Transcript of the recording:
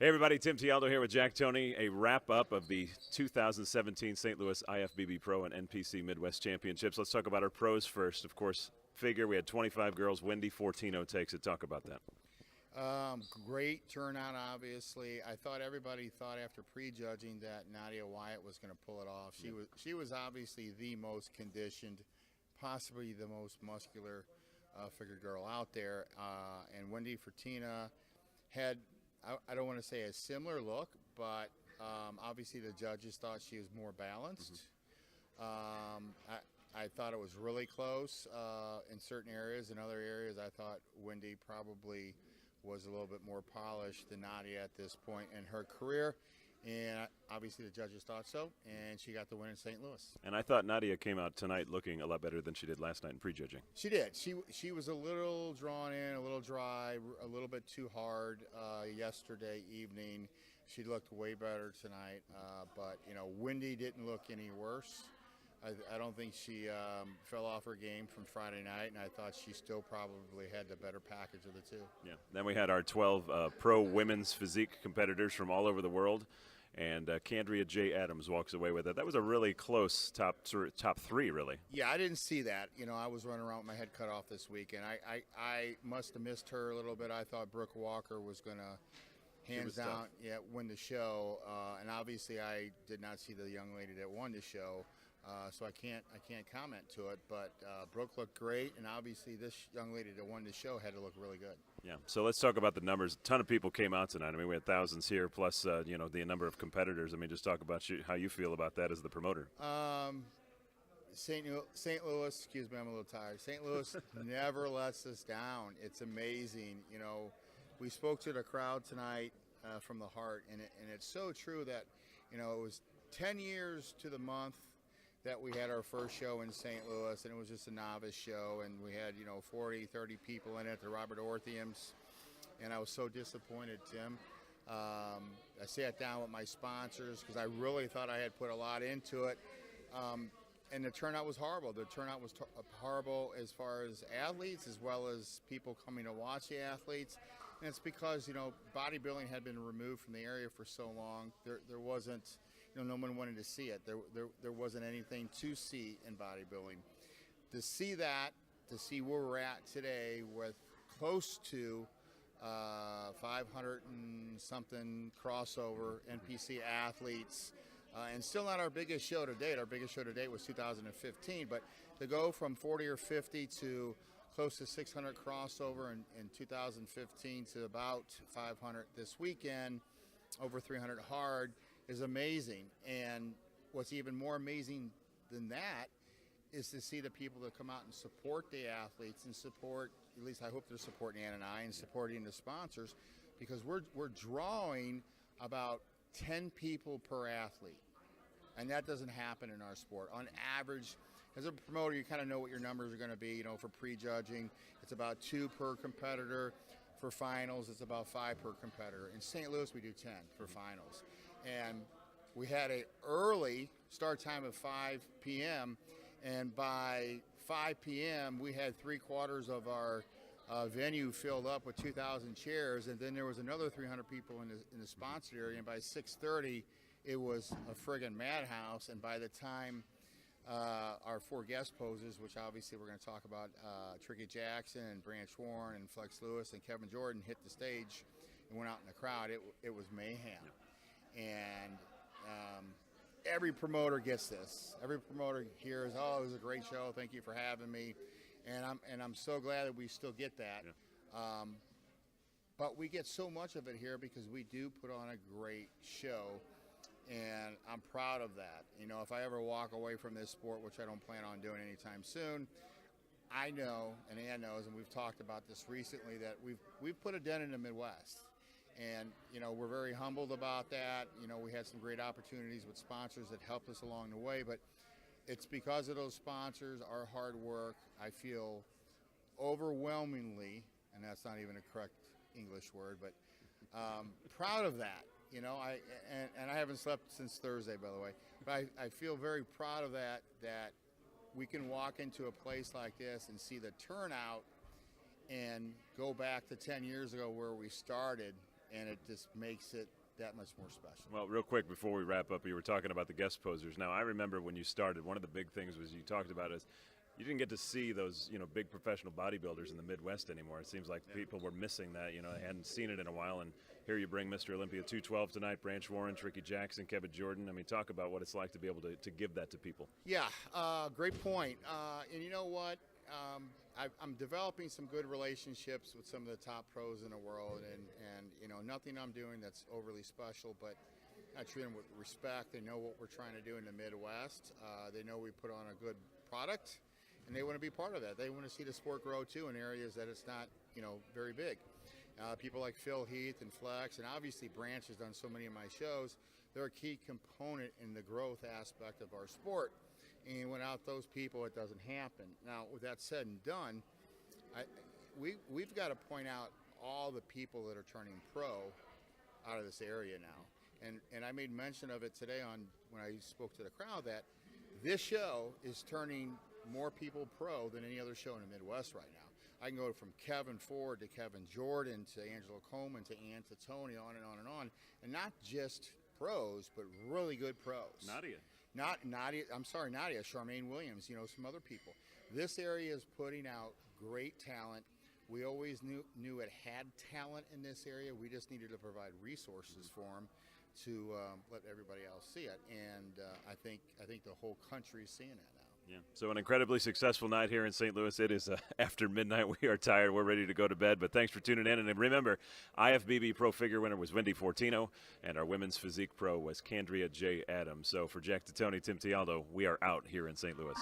Hey everybody, Tim Tialdo here with Jack Tony. A wrap-up of the 2017 St. Louis IFBB Pro and NPC Midwest Championships. Let's talk about our pros first. Of course, figure we had 25 girls. Wendy Fortino takes it. Talk about that. Great turnout, obviously. I thought everybody thought after prejudging that Nadia Wyatt was going to pull it off. She was obviously the most conditioned, possibly the most muscular figure girl out there. And Wendy Fortina had, I don't want to say a similar look, but obviously the judges thought she was more balanced. I thought it was really close in certain areas. In other areas, I thought Wendy probably was a little bit more polished than Nadia at this point in her career. And obviously the judges thought so, and she got the win in St. Louis. And I thought Nadia came out tonight looking a lot better than she did last night in prejudging. She did. She was a little drawn in, a little dry, a little bit too hard yesterday evening. She looked way better tonight, but Wendy didn't look any worse. I don't think she fell off her game from Friday night, and I thought she still probably had the better package of the two. Yeah. Then we had our 12 pro women's physique competitors from all over the world, and Candria J. Adams walks away with it. That was a really close top three, really. Yeah, I didn't see that. I was running around with my head cut off this week, and I must have missed her a little bit. I thought Brooke Walker was going to hands down win the show, and obviously I did not see the young lady that won the show. So I can't comment to it, but Brooke looked great, and obviously this young lady that won the show had to look really good. Yeah. So let's talk about the numbers. A ton of people came out tonight. I mean, we had thousands here, plus the number of competitors. I mean, just talk about how you feel about that as the promoter. St. Louis, excuse me, I'm a little tired. St. Louis never lets us down. It's amazing. We spoke to the crowd tonight from the heart, and it's so true that it was 10 years to the month that we had our first show in St. Louis, and it was just a novice show, and we had 40, 30 people in it, the Robert Orthiums, and I was so disappointed, Tim. I sat down with my sponsors because I really thought I had put a lot into it, and the turnout was horrible. The turnout was horrible as far as athletes as well as people coming to watch the athletes, and it's because bodybuilding had been removed from the area for so long. There wasn't. No one wanted to see it. There wasn't anything to see in bodybuilding. To see that, to see where we're at today with close to 500 and something crossover NPC athletes, and still not our biggest show to date. Our biggest show to date was 2015, but to go from 40 or 50 to close to 600 crossover in 2015 to about 500 this weekend, over 300 hard, is amazing. And what's even more amazing than that is to see the people that come out and support the athletes and support, at least I hope they're supporting Ann and I, and supporting the sponsors, because we're drawing about 10 people per athlete. And that doesn't happen in our sport. On average, as a promoter, you kind of know what your numbers are going to be. For prejudging, it's about 2 per competitor. For finals, it's about 5 per competitor. In St. Louis, we do 10 for finals. And we had an early start time of 5 p.m., and by 5 p.m., we had 3/4 of our venue filled up with 2,000 chairs, and then there was another 300 people in the sponsored area, and by 6:30, it was a friggin' madhouse, and by the time our 4 guest poses, which obviously we're going to talk about, Tricky Jackson and Branch Warren and Flex Lewis and Kevin Jordan hit the stage and went out in the crowd, it was mayhem. And every promoter gets this. Every promoter hears, "Oh, it was a great show. Thank you for having me," and I'm so glad that we still get that. Yeah. But we get so much of it here because we do put on a great show, and I'm proud of that. If I ever walk away from this sport, which I don't plan on doing anytime soon, I know, and Ann knows, and we've talked about this recently, that we've put a dent in the Midwest. And, we're very humbled about that. We had some great opportunities with sponsors that helped us along the way, but it's because of those sponsors, our hard work, I feel overwhelmingly, and that's not even a correct English word, but proud of that. I haven't slept since Thursday, by the way, but I feel very proud of that we can walk into a place like this and see the turnout and go back to 10 years ago where we started and it just makes it that much more special. Well, real quick before we wrap up, you were talking about the guest posers. Now, I remember when you started, one of the big things was you talked about is you didn't get to see those, big professional bodybuilders in the Midwest anymore. It seems like people were missing that. They hadn't seen it in a while. And here you bring Mr. Olympia 212 tonight, Branch Warren, Ricky Jackson, Kevin Jordan. I mean, talk about what it's like to be able to give that to people. Yeah, great point. And you know what? I'm developing some good relationships with some of the top pros in the world, and nothing I'm doing that's overly special, but I treat them with respect. They know what we're trying to do in the Midwest. They know we put on a good product, and they want to be part of that. They want to see the sport grow too in areas that it's not, very big. People like Phil Heath and Flex, and obviously Branch has done so many of my shows. They're a key component in the growth aspect of our sport. And without those people, it doesn't happen. Now, with that said and done, we've got to point out all the people that are turning pro out of this area now. And I made mention of it today when I spoke to the crowd that this show is turning more people pro than any other show in the Midwest right now. I can go from Kevin Ford to Kevin Jordan to Angelo Coleman to Ann to Tony, on and on and on. And not just pros, but really good pros. Nadia, Charmaine Williams, some other people. This area is putting out great talent. We always knew it had talent in this area. We just needed to provide resources for them to let everybody else see it. And I think the whole country is seeing that now. Yeah. So an incredibly successful night here in St. Louis. It is after midnight. We are tired. We're ready to go to bed. But thanks for tuning in. And remember, IFBB Pro Figure winner was Wendy Fortino, and our Women's Physique Pro was Candria J. Adams. So for Jack Titoni, Tim Tialdo, we are out here in St. Louis.